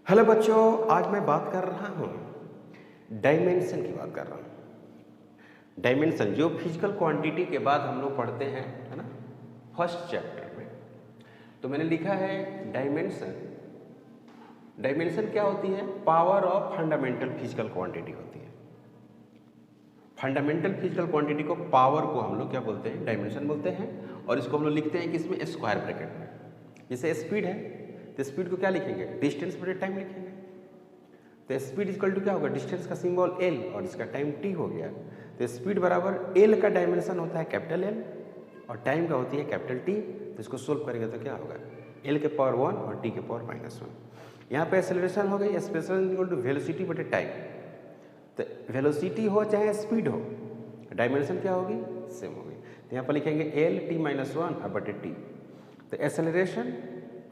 Hello बच्चों, आज मैं बात कर रहा हूँ डायमेंशन की बात कर रहा हूँ। डायमेंशन जो फिजिकल क्वांटिटी के बाद हम लोग पढ़ते हैं, है ना, फर्स्ट चैप्टर में। तो मैंने लिखा है डायमेंशन। डायमेंशन क्या होती है? Power of fundamental physical quantity होती है। फंडामेंटल फिजिकल क्वांटिटी को, पावर को हम लोग क्या बोलते हैं? डायमेंशन बोलते हैं। और इसको हम लोग लिखते हैं किसमें? स्क्वायर ब्रैकेट में। जैसे स्पीड है तो स्पीड को क्या लिखेंगे? डिस्टेंस बटे टाइम लिखेंगे। तो स्पीड इक्वल टू क्या होगा? डिस्टेंस का सिंबल एल और इसका टाइम टी हो गया। तो स्पीड बराबर एल का डायमेंशन होता है कैपिटल एल और टाइम का होती है कैपिटल टी। तो इसको सोल्व करेंगे तो क्या होगा? एल के पावर 1 और टी के पावर -1। यहाँ पे एक्सेलरेशन हो गई, एक्सेलरेशन इक्वल टू वेलोसिटी बटे टाइम। तो वेलोसिटी हो चाहे स्पीड हो, डायमेंशन क्या होगी? सेम होगी। तो यहाँ पर लिखेंगे एल टी -1 और बटे टी। तो एक्सेलरेशन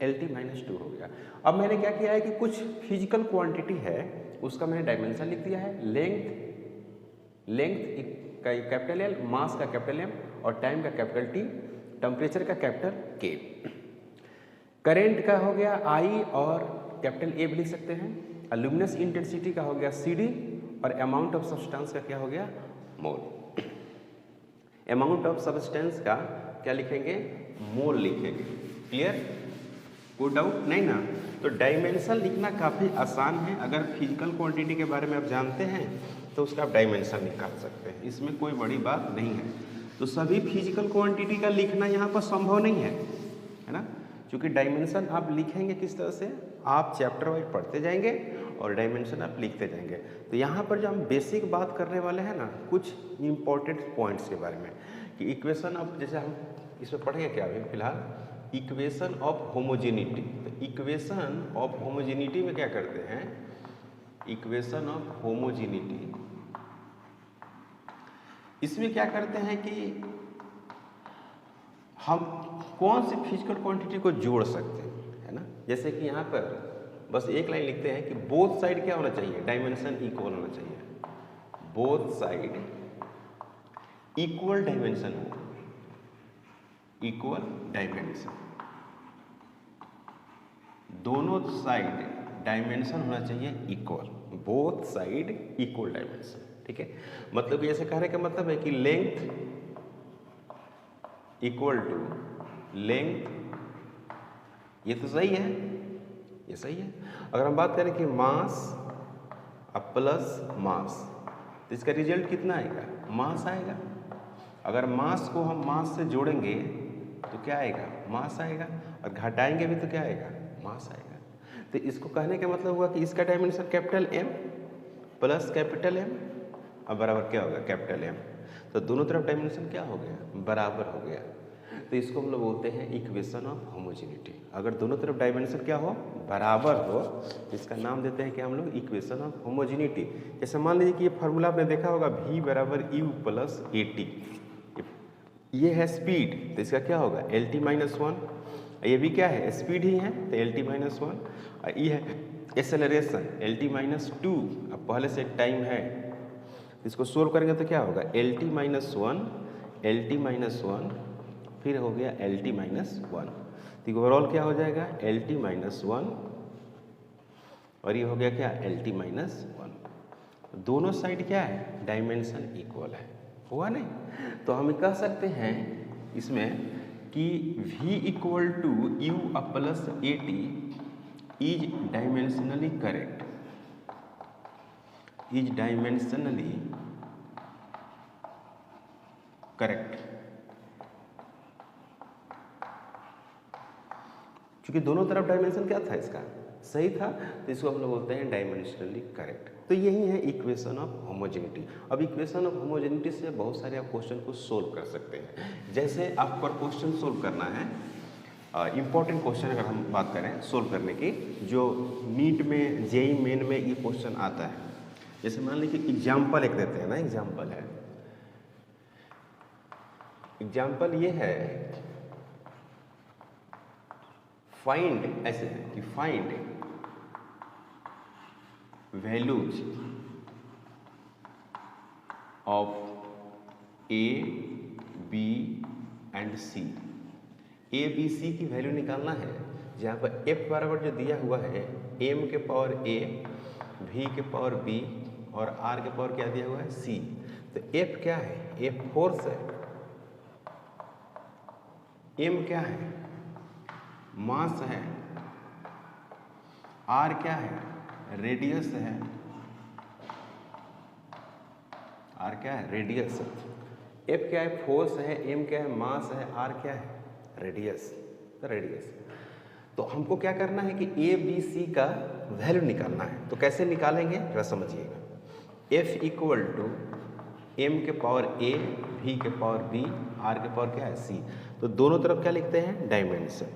एल टी -2 हो गया। अब मैंने क्या किया है कि कुछ फिजिकल क्वांटिटी है उसका मैंने डायमेंशन लिख दिया है। लेंथ का कैपिटल एल, मास का कैपिटल एम और टाइम का कैपिटल टी, टेम्परेचर का कैपिटल के। करेंट का हो गया आई और कैपिटल ए भी लिख सकते हैं। लुमिनस इंटेंसिटी का हो गया सी डी और अमाउंट ऑफ सब्सटेंस का क्या हो गया? मोल। अमाउंट ऑफ सब्सटेंस का क्या लिखेंगे? मोल लिखेंगे। क्लियर? कोई डाउट नहीं ना? तो डायमेंशन लिखना काफ़ी आसान है। अगर फिजिकल क्वांटिटी के बारे में आप जानते हैं तो उसका आप डायमेंशन निकाल सकते हैं, इसमें कोई बड़ी बात नहीं है। तो सभी फिजिकल क्वांटिटी का लिखना यहाँ पर संभव नहीं है ना, क्योंकि डायमेंशन आप लिखेंगे किस तरह से? आप चैप्टर वाइज पढ़ते जाएंगे और डायमेंशन आप लिखते जाएंगे। तो यहाँ पर जो हम बेसिक बात करने वाले हैं ना, कुछ इंपॉर्टेंट पॉइंट्स के बारे में कि इक्वेशन ऑफ, जैसे हम इसमें पढ़ेंगे क्या अभी फिलहाल? Equation of homogeneity. तो इक्वेशन ऑफ होमोजेनिटी में क्या करते हैं? इक्वेशन ऑफ होमोजेनिटी, इसमें क्या करते हैं कि हम कौन सी फिजिकल क्वांटिटी को जोड़ सकते हैं, है ना। जैसे कि यहाँ पर बस एक लाइन लिखते हैं कि बोथ साइड क्या होना चाहिए? डायमेंशन इक्वल होना चाहिए। बोथ साइड इक्वल डायमेंशन हो, इक्वल डायमेंशन, दोनों साइड डायमेंशन होना चाहिए equal. Both side equal dimension, ठीक है। मतलब कि जैसे कहने का मतलब है कि लेंथ इक्वल टू लेंथ, ये तो सही है, ये सही है। अगर हम बात करें कि मास प्लस मास, तो इसका रिजल्ट कितना आएगा? मास आएगा। अगर मास को हम मास से जोड़ेंगे तो क्या आएगा? मास आएगा। और घटाएंगे भी तो क्या आएगा? मास आएगा। तो इसको कहने का मतलब हुआ कि इसका dimension capital M plus capital M और बराबर क्या होगा? Capital M. तो दोनों तरफ डायमेंशन क्या हो गया? बराबर हो गया। तो इसको हम लोग बोलते हैं इक्वेशन ऑफ होमोजेनिटी। अगर दोनों तरफ डायमेंशन क्या हो? बराबर हो, तो इसका नाम देते हैं कि हम लोग इक्वेशन ऑफ होमोजेनिटी। जैसे मान लीजिए कि ये फार्मूला आपने देखा होगा, v बराबर यू प्लस ए टी। ये है स्पीड, तो इसका क्या होगा? L T -1। ये भी क्या है? स्पीड ही है, तो एल टी -1। और ये है एक्सेलरेशन, एल टी -2। अब पहले से टाइम है, इसको सोल्व करेंगे तो क्या होगा? एल टी -1, एल टी -1, फिर हो गया एल टी -1। तो ओवरऑल क्या हो जाएगा? एल टी -1 और ये हो गया क्या? L T -1। दोनों साइड क्या है? डायमेंशन इक्वल है। हुआ नहीं? तो हम कह सकते हैं इसमें कि v equal to u plus a t is dimensionally correct, is dimensionally correct, क्योंकि दोनों तरफ डायमेंशन क्या था? इसका सही था, तो इसको हम लोग बोलते हैं डायमेंशनली करेक्ट। तो यही है इक्वेशन ऑफ होमोजेनिटी। अब इक्वेशन ऑफ होमोजेनिटी से बहुत सारे आप क्वेश्चन को सोल्व कर सकते हैं। जैसे आपको क्वेश्चन सोल्व करना है, इंपॉर्टेंट क्वेश्चन अगर हम बात करें सोल्व करने की, जो नीट में, जेई मेन में ये क्वेश्चन आता है। जैसे मान लीजिए एग्जाम्पल एक देते हैं ना, एग्जाम्पल है, एग्जाम्पल ये है, फाइंड, ऐसे है कि find values of A B and C. A B C की वैल्यू निकालना है, जहाँ पर एफ बराबर जो दिया हुआ है m के पावर a, v के पावर b और r के पावर क्या दिया हुआ है c। तो f क्या है? f फोर्स है, m क्या है? मास है, r क्या है? रेडियस है, r क्या है? रेडियस। f क्या है? फोर्स है, m क्या है? मास है, r क्या है? रेडियस। रेडियस। तो हमको क्या करना है कि ए बी सी का वैल्यू निकालना है। तो कैसे निकालेंगे जरा समझिएगा। F इक्वल टू एम के पावर ए, भी के पावर बी, आर के पावर क्या है? सी। तो दोनों तरफ क्या लिखते हैं? डायमेंशन।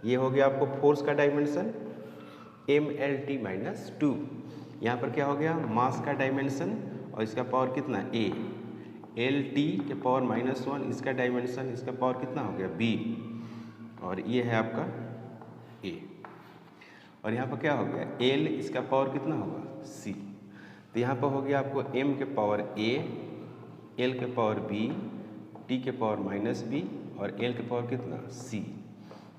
ये हो गया आपको फोर्स का डायमेंशन MLT माइनस 2। यहाँ पर क्या हो गया? मास का डायमेंशन और इसका पावर कितना? ए। LT के पावर -1 इसका डायमेंशन, इसका पावर कितना हो गया? बी। और ये है आपका ए। और यहाँ पर क्या हो गया? L इसका पावर कितना होगा? C। तो यहाँ पर हो गया आपको m के पावर a, l के पावर b, t के पावर -b और l के पावर कितना? c।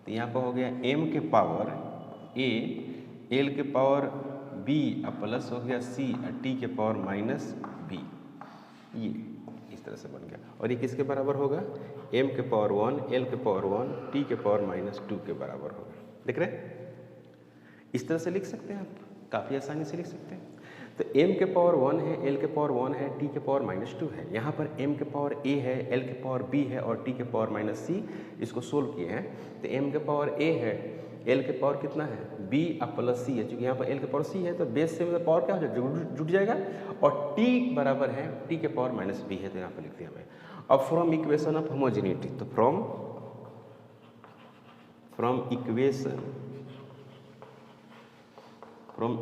तो यहाँ पर हो गया m के पावर a, l के पावर b और प्लस हो गया c और t के पावर -b। ये इस तरह से बन गया। और ये किसके बराबर होगा? m के पावर 1, l के पावर 1, t के पावर -2 के बराबर होगा। देख रहे हैं? इस तरह से लिख सकते हैं आप, काफ़ी आसानी से लिख सकते हैं। तो m के पावर 1 है, l के पावर 1 है, t के पावर -2 है। यहाँ पर m के पावर a है, l के पावर b है और t के पावर -c। इसको सोल्व किए हैं तो m के पावर a है, l के पावर कितना है? b और प्लस c है। चूँकि यहाँ पर l के पावर c है तो बेस से मतलब पावर क्या हो जाएगा? जुट जाएगा। और t बराबर है t के पावर -b है तो यहाँ पर लिख दिया हमें। अब फ्रॉम इक्वेशन ऑफ होमोजेनिटी, तो from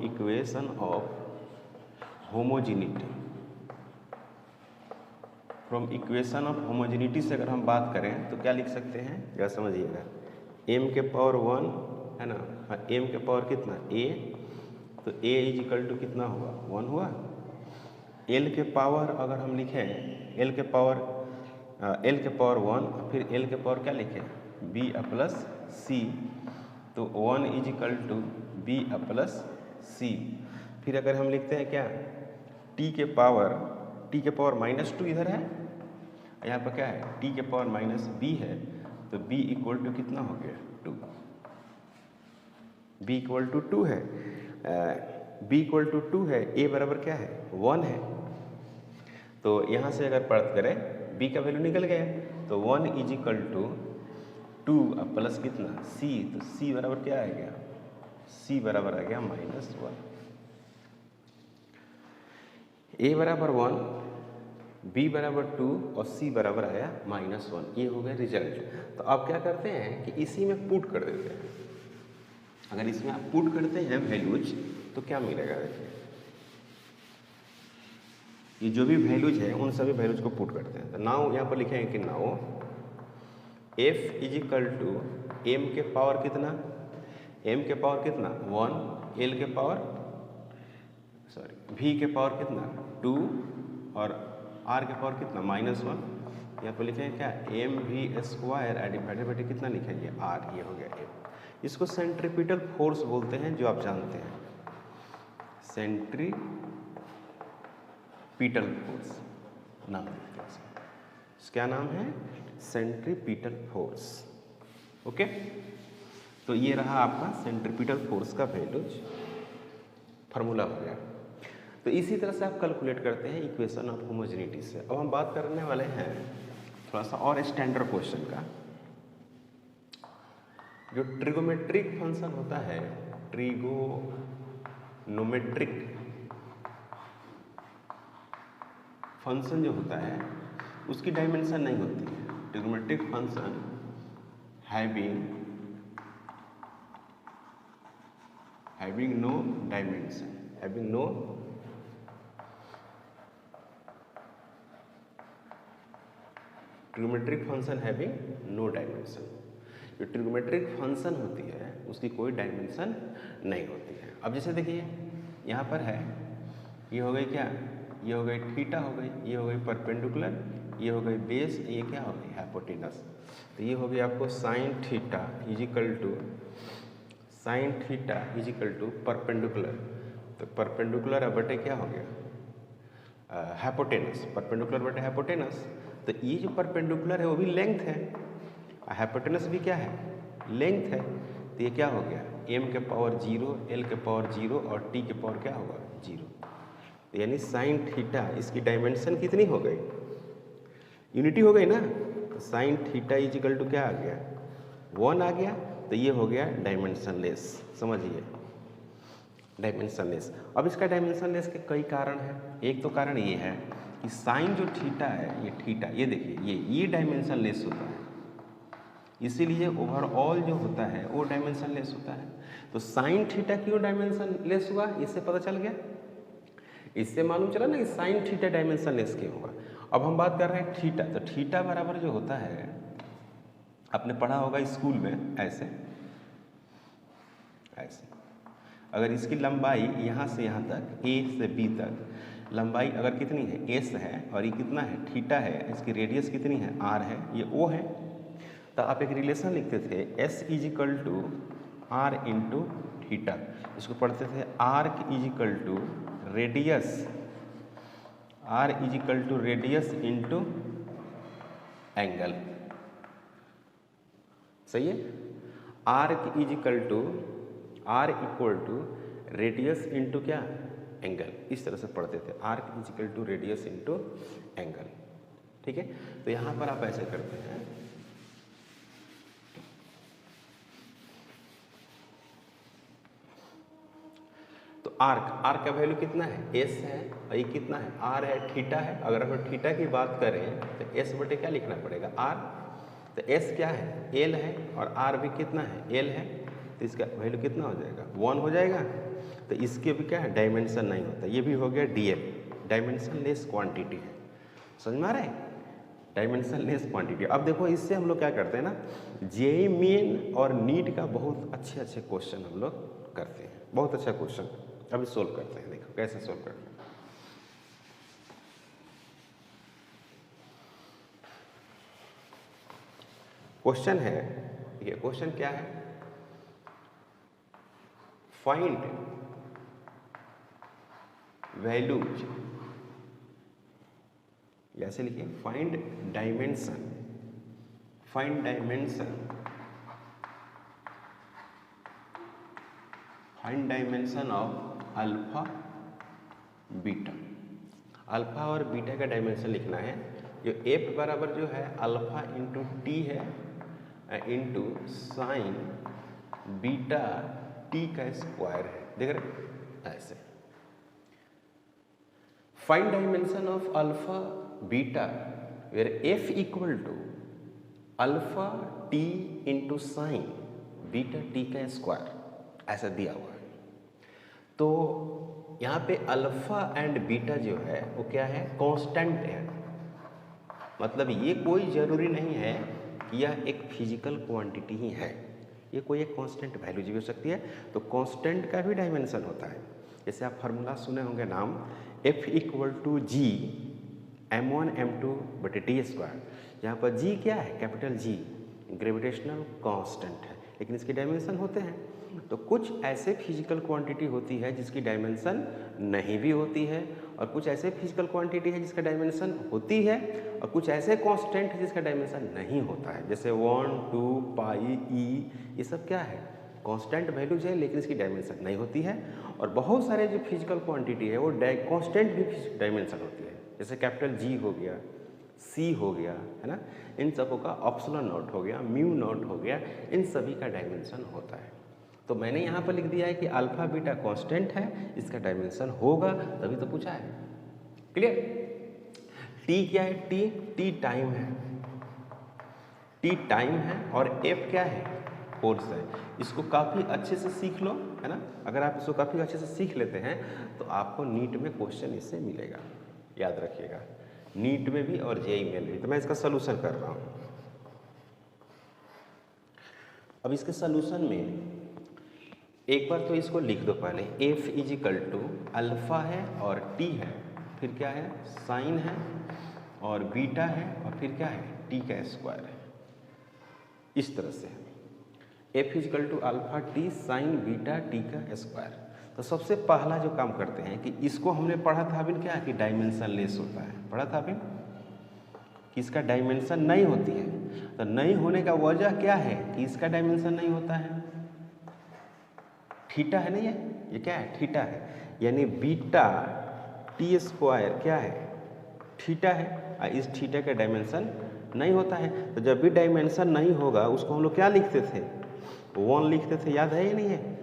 equation of homogeneity, from equation of homogeneity से अगर हम बात करें तो क्या लिख सकते हैं जरा समझिएगा। m के पावर 1 है ना, m के पावर कितना? a। तो a इज इक्वल टू कितना हुआ? 1 हुआ। l के पावर अगर हम लिखें l के पावर 1 फिर l के पावर क्या लिखें? b plus c। तो 1 is equal to b plus c। फिर अगर हम लिखते हैं क्या? t के पावर -2 इधर है, यहाँ पर क्या है? t के पावर -b है तो b इक्वल टू कितना हो गया? 2। b इक्वल टू 2 है, b इक्वल टू 2 है, a बराबर क्या है? 1 है। तो यहाँ से अगर पढ़ करें b का वैल्यू निकल गया तो 1 इज इक्वल टू 2 प्लस कितना? c। तो c बराबर क्या आ गया? c बराबर आ गया -1। a बराबर 1, b बराबर 2 और c बराबर आया -1। ये हो गया रिजल्ट। तो आप क्या करते हैं कि इसी में पुट कर देते हैं। अगर इसमें आप पुट करते हैं वैल्यूज तो क्या मिलेगा? देखिए ये जो भी वैल्यूज है उन सभी वैल्यूज को पुट करते हैं। तो नाउ यहाँ पर लिखेंगे कि now f is equal to m के पावर कितना? m के पावर कितना? 1, l के पावर v के पावर कितना? 2 और r के पावर कितना? -1। यहाँ पर लिखेंगे क्या? mv² डिवाइडेड बाई कितना लिखेंगे? r। ये हो गया m। इसको सेंट्रीपिटल फोर्स बोलते हैं, जो आप जानते हैं, सेंट्रीपिटल फोर्स नाम है। क्या नाम है? Centripetal force. ओके, तो ये रहा आपका सेंट्रीपिटल फोर्स का वैल्यूज फार्मूला हो गया। तो इसी तरह से आप कैलकुलेट करते हैं इक्वेशन ऑफ होमोजेनिटी से। अब हम बात करने वाले हैं थोड़ा सा और स्टैंडर्ड क्वेश्चन का। जो ट्रिगोमेट्रिक फंक्शन होता है, ट्रिगोनोमेट्रिक फंक्शन जो होता है उसकी डायमेंशन नहीं होती है। Trigonometric function having no dimension, having no trigonometric function having no dimension. जो ट्रिगोमेट्रिक फंक्शन होती है उसकी कोई डायमेंशन नहीं होती है। अब जैसे देखिए यहाँ पर है, ये हो गई क्या? ये हो गई थीटा हो गई, ये हो गई परपेंडिकुलर, ये हो गई बेस, ये क्या हो गई? हाइपोटेनस। तो ये हो गई आपको sine theta is equal to sine theta is equal to perpendicular, तो परपेंडिकुलर बटे क्या हो गया हाइपोटेनस, परपेंडिकुलर बटे हाइपोटेनस। तो ये जो परपेंडिकुलर है वो भी लेंथ है, हाइपोटेनस भी क्या है लेंथ है। तो ये क्या हो गया m के पावर 0, l के पावर 0 और t के पावर क्या होगा 0। तो यानी साइन थीटा इसकी डायमेंशन कितनी हो गई, यूनिटी हो गई ना। तो sine theta is equal to क्या आ गया 1 आ गया। तो ये हो गया डायमेंशनलेस, समझिए डायमेंशनलेस। अब इसका डायमेंशनलेस के कई कारण हैं। एक तो कारण ये है कि साइन जो थीटा है, ये थीटा ये देखिए ये डायमेंशनलेस होता है, इसीलिए ओवरऑल जो होता है वो डायमेंशनलेस होता है। तो साइन थीटा क्यों डायमेंशनलेस हुआ, इससे पता चल गया, इससे मालूम चला ना कि साइन थीटा डायमेंशनलेस क्यों होगा। अब हम बात कर रहे हैं थीटा, तो थीटा बराबर जो होता है आपने पढ़ा होगा स्कूल में ऐसे ऐसे, अगर इसकी लंबाई यहाँ से यहाँ तक a से b तक लंबाई अगर कितनी है s है और ये कितना है थीटा है, इसकी रेडियस कितनी है r है, ये o है। तो आप एक रिलेशन लिखते थे s is equal to r into theta, इसको पढ़ते थे arc is equal to radius, r is equal to radius into angle, सही है। Arc is equal to r equal to radius into क्या एंगल, इस तरह से पढ़ते थे arc is equal to radius into angle, ठीक है। तो यहाँ पर आप ऐसे करते हैं तो आर्क का वैल्यू कितना है s है और ये कितना है r है, थीटा है। अगर हम थीटा की बात करें तो s बटे क्या लिखना पड़ेगा r, तो s क्या है l है और r भी कितना है l है, तो इसका वैल्यू कितना हो जाएगा 1 हो जाएगा। तो इसके भी क्या है डायमेंशन नहीं होता, ये भी हो गया dm, डायमेंशनलेस क्वांटिटी है, समझ में आ रहा है डायमेंशनलेस क्वांटिटी। अब देखो इससे हम लोग क्या करते हैं ना, जेईई मेन और नीट का बहुत अच्छे क्वेश्चन हम लोग करते हैं, बहुत अच्छा क्वेश्चन अभी सोल्व करते हैं। देखो कैसे सोल्व करते हैं। क्वेश्चन है, ये क्वेश्चन क्या है, फाइंड वैल्यूज, ऐसे लिखिए find dimension, find dimension, find dimension of alpha beta. Alpha और बीटा का डायमेंशन लिखना है। जो एफ बराबर जो है अल्फा इंटू टी है इंटू साइन बीटा टी का स्क्वायर है, देख रहे ऐसे। Find dimension of alpha beta where F equal to alpha T into sine beta T का स्क्वायर, ऐसा दिया हुआ है। तो यहाँ पे अल्फा एंड बीटा जो है वो क्या है कांस्टेंट है, मतलब ये कोई ज़रूरी नहीं है कि यह एक फिजिकल क्वांटिटी ही है, ये कोई एक कांस्टेंट वैल्यू भी हो सकती है। तो कांस्टेंट का भी डायमेंशन होता है, जैसे आप फार्मूला सुने होंगे नाम F equal to ji m1 m2 बटे टी स्क्वायर। यहाँ पर जी क्या है कैपिटल जी ग्रेविटेशनल कांस्टेंट है, लेकिन इसके डायमेंशन होते हैं। तो कुछ ऐसे फिजिकल क्वांटिटी होती है जिसकी डायमेंशन नहीं भी होती है, और कुछ ऐसे फिजिकल क्वांटिटी है जिसका डायमेंशन होती है, और कुछ ऐसे कांस्टेंट है जिसका डायमेंशन नहीं होता है, जैसे 1 2 पाई ई, ये सब क्या है कांस्टेंट वैल्यूज है लेकिन इसकी डायमेंशन नहीं होती है। और बहुत सारे जो फिजिकल क्वांटिटी है वो कांस्टेंट भी डायमेंशन होती है, जैसे कैपिटल जी हो गया, सी हो गया, है ना, इन सबों का ऑप्सिलॉन नॉट हो गया, म्यू नॉट हो गया, इन सभी का डायमेंशन होता है। तो मैंने यहाँ पर लिख दिया है कि अल्फा बीटा कांस्टेंट है, इसका डायमेंशन होगा, तभी तो पूछा है। क्लियर। टी क्या है, टी टाइम है, टी टाइम है, और एफ क्या है फोर्स है। इसको काफ़ी अच्छे से सीख लो, है ना। अगर आप इसको काफ़ी अच्छे से सीख लेते हैं तो आपको नीट में क्वेश्चन इससे मिलेगा, याद रखिएगा, नीट में भी और जेईई में भी। तो मैं इसका सलूशन कर रहा हूँ। अब इसके सलूशन में एक बार तो इसको लिख दो पहले, F is equal to alpha है और टी है, फिर क्या है साइन है और बीटा है, और फिर क्या है टी का स्क्वायर है, इस तरह से। F is equal to alpha T sine beta T का स्क्वायर। तो सबसे पहला जो काम करते हैं कि इसको हमने पढ़ा था अभी क्या कि डायमेंशन लेस होता है, पढ़ा था अभी कि इसका डायमेंशन नहीं होती है। तो नहीं होने का वजह क्या है कि इसका डायमेंशन नहीं होता है, थीटा है नहीं है, ये क्या है थीटा है, यानी बीटा टी स्क्वायर क्या है थीटा है, और इस थीटा का डायमेंशन नहीं होता है। तो जब भी डायमेंशन नहीं होगा उसको हम लोग क्या लिखते थे, 1 लिखते थे, याद है या नहीं है।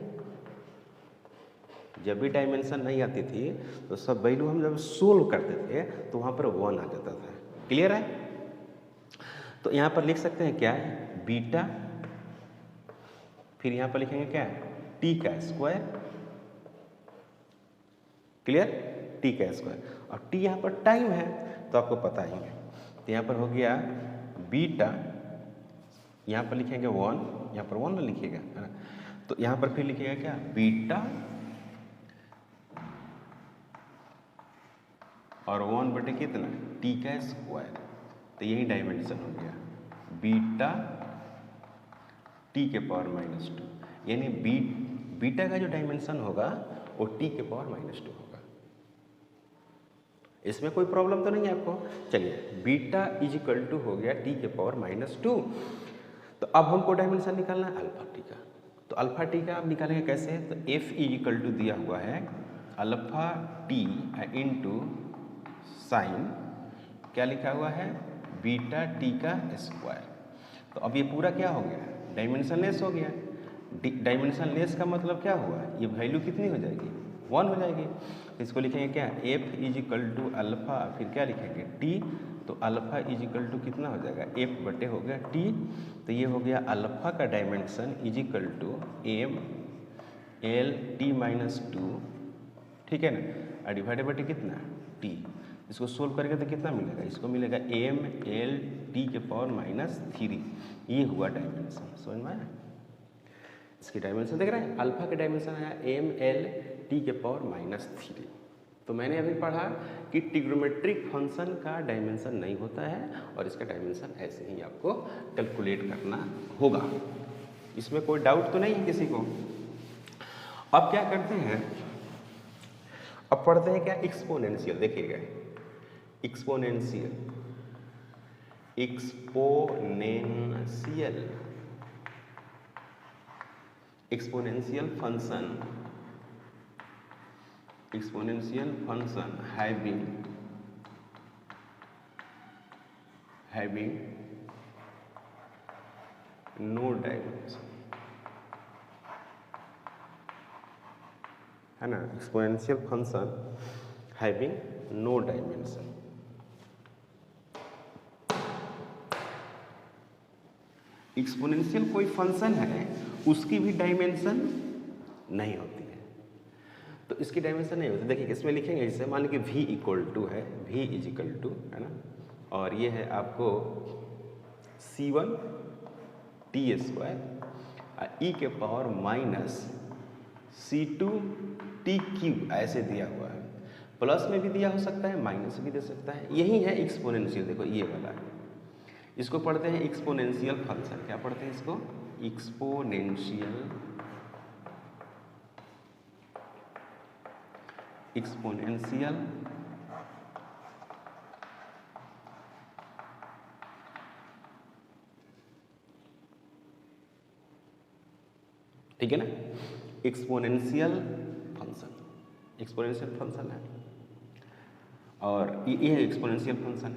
जब भी डायमेंशन नहीं आती थी तो सब वैल्यू हम जब सोल्व करते थे तो वहाँ पर 1 आ जाता था। क्लियर है। तो यहाँ पर लिख सकते हैं क्या है बीटा, फिर यहाँ पर लिखेंगे क्या टी का स्क्वायर। क्लियर, टी का स्क्वायर, और टी यहाँ पर टाइम है तो आपको पता ही है। तो यहाँ पर हो गया बीटा, यहाँ पर लिखेंगे 1, यहाँ पर 1 लिखिएगा है ना। तो यहाँ पर फिर लिखिएगा क्या बीटा और 1 बटे कितना टी का स्क्वायर। तो यही डायमेंशन हो गया बीटा टी के पावर -2, यानी बीटा का जो डायमेंशन होगा वो टी के पावर -2 होगा। इसमें कोई प्रॉब्लम तो नहीं है आपको। चलिए बीटा इजिकल टू हो गया टी के पावर -2। तो अब हमको डायमेंशन निकालना है अल्फा टी का। तो अल्फा टी का आप निकालेंगे कैसे, तो एफ इजिकल टू दिया हुआ है अल्फा टी इंटू साइन क्या लिखा हुआ है बीटा टी का स्क्वायर। तो अब ये पूरा क्या हो गया डायमेंशन लेस हो गया। डायमेंशन लेस का मतलब क्या हुआ, ये वैल्यू कितनी हो जाएगी 1 हो जाएगी। तो इसको लिखेंगे क्या एफ इजिकल टू अल्फा, फिर क्या लिखेंगे टी। तो अल्फा इजिकल टू कितना हो जाएगा एफ बटे हो गया टी। तो ये हो गया अल्फा का dimension is equal to M L T -2, ठीक है ना, और डिवाइडेड बटे कितना टी। इसको सोल्व करेंगे तो कितना मिलेगा, इसको मिलेगा एम एल टी के पावर -3। ये हुआ डायमेंशन, समझ में आया। इसकी डायमेंशन देख रहे हैं, अल्फा के डायमेंशन आया एम एल टी के पावर -3। तो मैंने अभी पढ़ा कि ट्रिग्नोमेट्रिक फंक्शन का डायमेंशन नहीं होता है और इसका डायमेंशन ऐसे ही आपको कैलकुलेट करना होगा। इसमें कोई डाउट तो नहीं है किसी को। अब क्या करते हैं, अब पढ़ते हैं क्या एक्सपोनेंशियल। देखिएगा exponential exponential function having no dimension, है ना, exponential function having no dimension. Exponential कोई फंक्शन है उसकी भी डायमेंशन नहीं होती है। तो इसकी डायमेंशन नहीं होती, देखिए इसमें लिखेंगे जैसे मान लीजिए v इक्वल टू है, v इजिकल टू है ना, और ये है आपको c1 टी स्क्वायर e के पावर -c2 टी क्यूब ऐसे दिया हुआ है। प्लस में भी दिया हो सकता है, माइनस भी दे सकता है। यही है एक्सपोनेंशियल, देखो ये वाला है। इसको पढ़ते हैं एक्सपोनेंशियल फंक्शन। क्या पढ़ते हैं इसको, एक्सपोनेंशियल ठीक है ना, एक्सपोनेंशियल फंक्शन है, और ये है एक्सपोनेंशियल फंक्शन।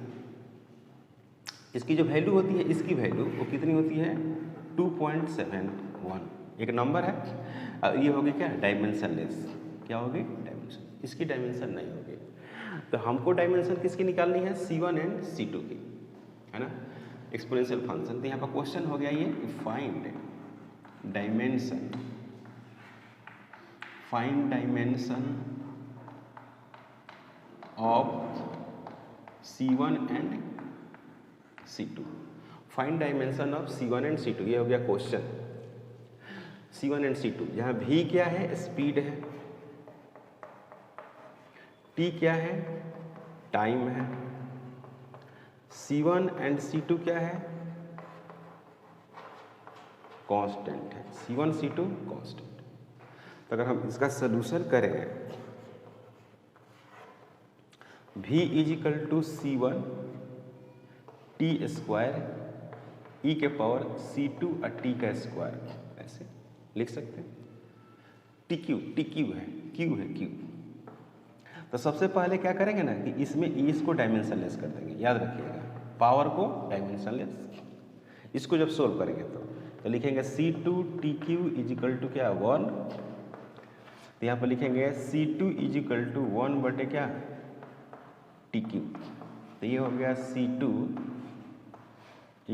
इसकी जो वैल्यू होती है, इसकी वैल्यू वो कितनी होती है 2.71, एक नंबर है। और ये होगी क्या डायमेंशन लेस, क्या होगी डायमेंशन, इसकी डायमेंशन नहीं होगी। तो हमको डायमेंशन किसकी निकालनी है, C1 एंड C2 की, है ना, एक्सपोनेंशियल फंक्शन। तो यहाँ पर क्वेश्चन हो गया ये find dimension of C1 and C2। Find dimension of C1 and C2, ये हो गया क्वेश्चन। C1 एंड C2, जहाँ V क्या है स्पीड है, T क्या है टाइम है, C1 एंड C2 क्या है कांस्टेंट है, C1 C2 कांस्टेंट। तो अगर हम इसका सलूशन करें, V = C1 t square e के पावर C2 t का स्क्वायर, ऐसे लिख सकते हैं। TQ है, Q है Q। तो सबसे पहले क्या करेंगे ना कि इसमें इसको डायमेंशनलेस कर देंगे, याद रखिएगा, पावर को डायमेंशनलेस। इसको जब सोल्व करेंगे तो लिखेंगे C2 TQ = क्या 1। तो यहाँ पर लिखेंगे C2 = 1 बटे क्या TQ। तो ये हो गया C2 =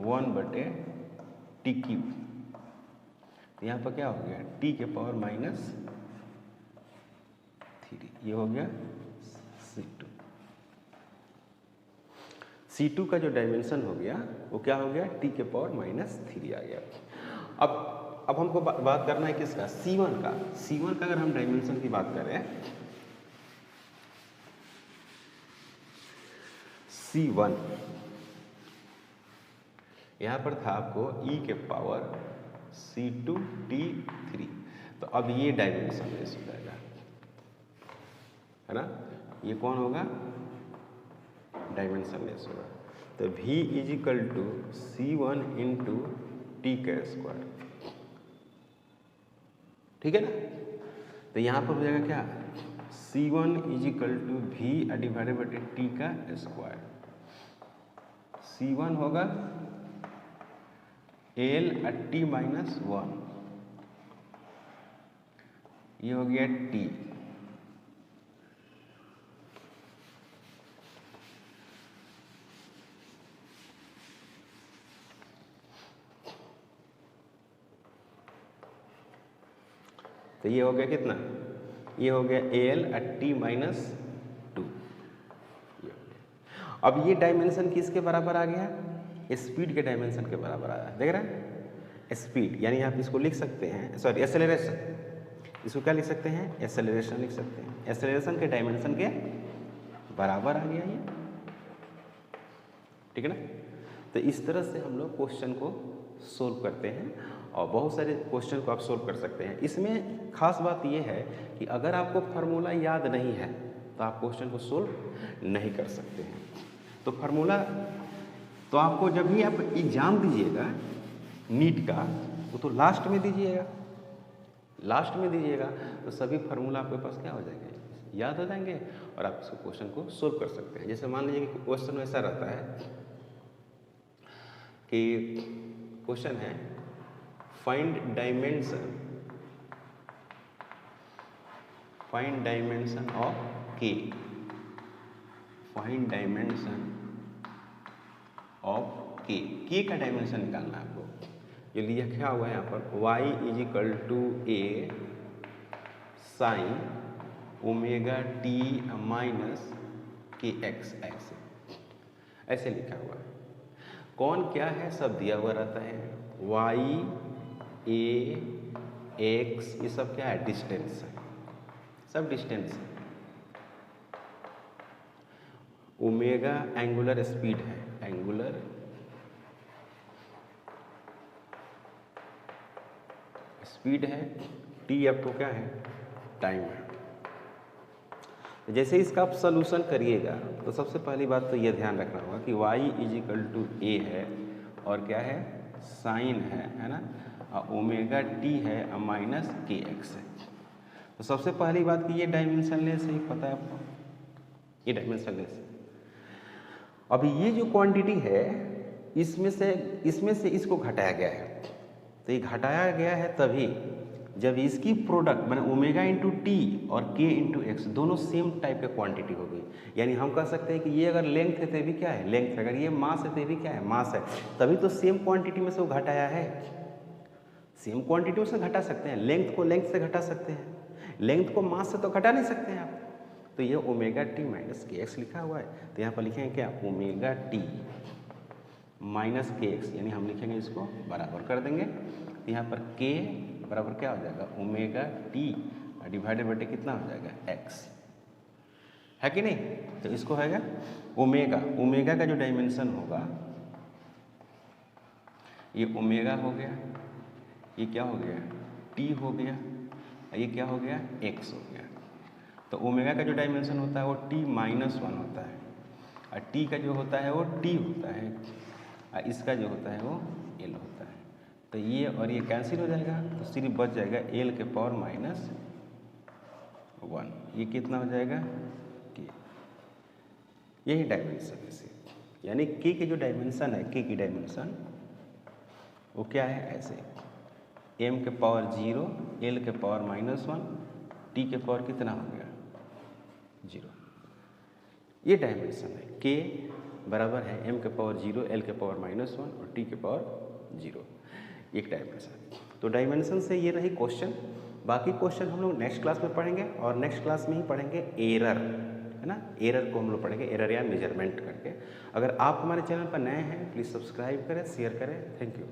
1 बटे TQ। तो यहाँ पर क्या हो गया t के पावर -3, ये हो गया C2। C2 का जो डायमेंशन हो गया वो क्या हो गया t के पावर -3 आ गया। अब हमको बात करना है किसका, C1 का। C1 का अगर हम डायमेंशन की बात करें, C1 यहाँ पर था आपको e के पावर C2 t3। तो अब ये डायमेंशन लेस हो जाएगा, है ना। ये कौन होगा, डायमेंशन लेस होगा। तो V = C1 × t का स्क्वायर, ठीक है ना। तो यहाँ पर हो जाएगा क्या C1 = V/t का स्क्वायर। C1 होगा L/t-1, ये हो गया t। तो ये हो गया कितना, ये हो गया L/t-2। अब ये डायमेंशन किसके बराबर आ गया, स्पीड के डायमेंशन के बराबर आया, देख रहे हैं। स्पीड यानी आप इसको लिख सकते हैं, सॉरी एक्सेलरेशन, इसको क्या लिख सकते हैं, एक्सेलरेशन लिख सकते हैं। एक्सेलरेशन के डायमेंशन के बराबर आ गया ये, ठीक है ना। तो इस तरह से हम लोग क्वेश्चन को सोल्व करते हैं और बहुत सारे क्वेश्चन को आप सोल्व कर सकते हैं। इसमें खास बात यह है कि अगर आपको फार्मूला याद नहीं है तो आप क्वेश्चन को सोल्व नहीं कर सकते हैं। तो फार्मूला तो आपको जब भी आप एग्ज़ाम दीजिएगा नीट का, वो तो लास्ट में दीजिएगा, लास्ट में दीजिएगा तो सभी फार्मूला आपके पास क्या हो जाएंगे, याद हो जाएंगे और आप इसको क्वेश्चन को सोल्व कर सकते हैं। जैसे मान लीजिए कि क्वेश्चन ऐसा रहता है कि क्वेश्चन है find dimension of K, find dimension of K का डायमेंशन निकालना है आपको। ये लिखा हुआ है यहाँ पर y = a sin ωt-kx, ऐसे लिखा हुआ है। कौन क्या है सब दिया हुआ रहता है, y a x, ये सब क्या है, डिस्टेंस है, सब डिस्टेंस है। ओमेगा एंगुलर स्पीड है, एंगुलर स्पीड है, टी आपको क्या है, टाइम है। जैसे इसका आप सॉल्यूशन करिएगा तो सबसे पहली बात तो ये ध्यान रखना होगा कि y = a है और क्या है, साइन है ना, और ओमेगा टी है और -kx है। तो सबसे पहली बात कि ये डायमेंशनलेस है, पता है आपको, ये डायमेंशनलेस है। अब ये जो क्वांटिटी है इसमें से इसको घटाया गया है। तो ये घटाया गया है तभी जब इसकी प्रोडक्ट मैंने ओमेगा × t और k × x दोनों सेम टाइप के क्वांटिटी हो गई। यानी हम कह सकते हैं कि ये अगर लेंथ है तो भी क्या है, लेंथ है, अगर ये मास है तो भी क्या है, मास है। तभी तो सेम क्वांटिटी में से वो घटाया है, सेम क्वांटिटी से घटा सकते हैं। लेंथ को लेंथ से घटा सकते हैं, लेंथ को मास से तो घटा नहीं सकते हैं आप। तो ये ओमेगा टी -kx लिखा हुआ है, तो यहाँ पर लिखेंगे क्या, ओमेगा टी -kx, यानी हम लिखेंगे इसको बराबर कर देंगे। तो यहाँ पर k बराबर क्या हो जाएगा, ओमेगा टी डिवाइडेड बटे कितना हो जाएगा, x, है कि नहीं। तो इसको है ओमेगा का जो डायमेंशन होगा ये ओमेगा हो गया, ये क्या हो गया टी हो गया, ये क्या हो गया एक्स हो गया। तो ओमेगा का जो डायमेंशन होता है वो t-1 होता है, और टी का जो होता है वो t होता है, और इसका जो होता है वो l होता है। तो ये और ये कैंसिल हो जाएगा, तो सिर्फ बच जाएगा l के पावर -1। ये कितना हो जाएगा k। यही डायमेंशन है सिर्फ, यानी k के जो डायमेंशन है, k की डायमेंशन वो क्या है ऐसे, m के पावर 0, l के पावर -1, t के पावर कितना हो गया 0। ये डायमेंशन है, k बराबर है m के पावर 0, l के पावर -1 और t के पावर 0, एक डायमेंशन। तो डायमेंशन से ये रही क्वेश्चन। बाकी क्वेश्चन हम लोग नेक्स्ट क्लास में पढ़ेंगे, और नेक्स्ट क्लास में ही पढ़ेंगे एरर, है ना। एरर को हम लोग पढ़ेंगे, एरर या मेजरमेंट करके। अगर आप हमारे चैनल पर नए हैं प्लीज़ सब्सक्राइब करें, शेयर करें। Thank you.